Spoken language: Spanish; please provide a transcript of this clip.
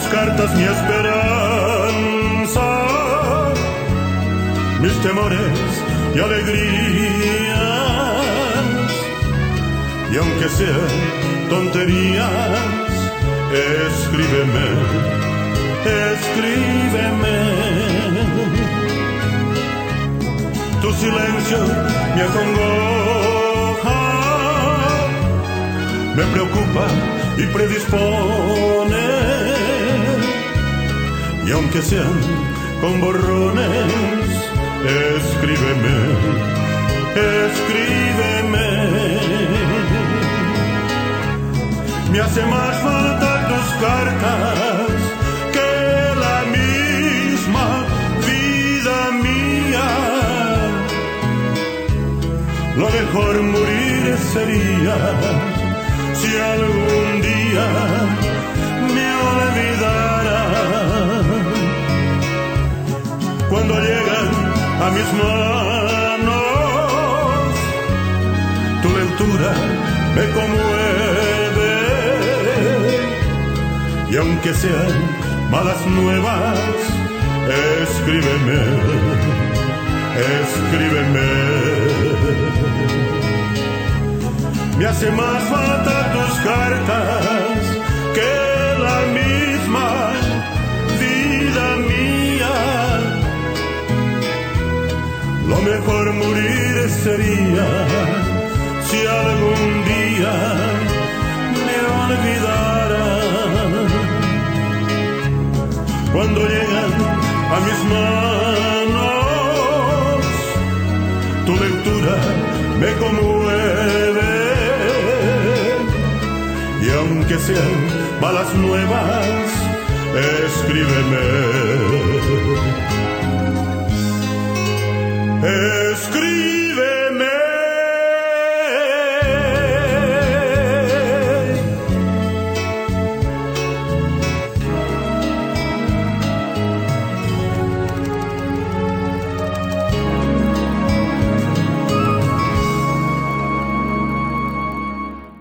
cartas mi esperanza, mis temores y alegrías, y aunque sean tonterías, escríbeme, escríbeme. Tu silencio me acongoja, me preocupa y predispone, y aunque sean con borrones, escríbeme, escríbeme. Me hace más falta tus cartas que la misma vida mía. Lo mejor morir sería si algún día me olvidara. Cuando llegan a mis manos, tu lectura me conmueve, y aunque sean malas nuevas, escríbeme, escríbeme. Me hace más falta tus cartas que la misma vida mía. Lo mejor morir sería si algún día me olvidara. Cuando llegan a mis manos, tu lectura me conmueve, y aunque sean malas nuevas, escríbeme.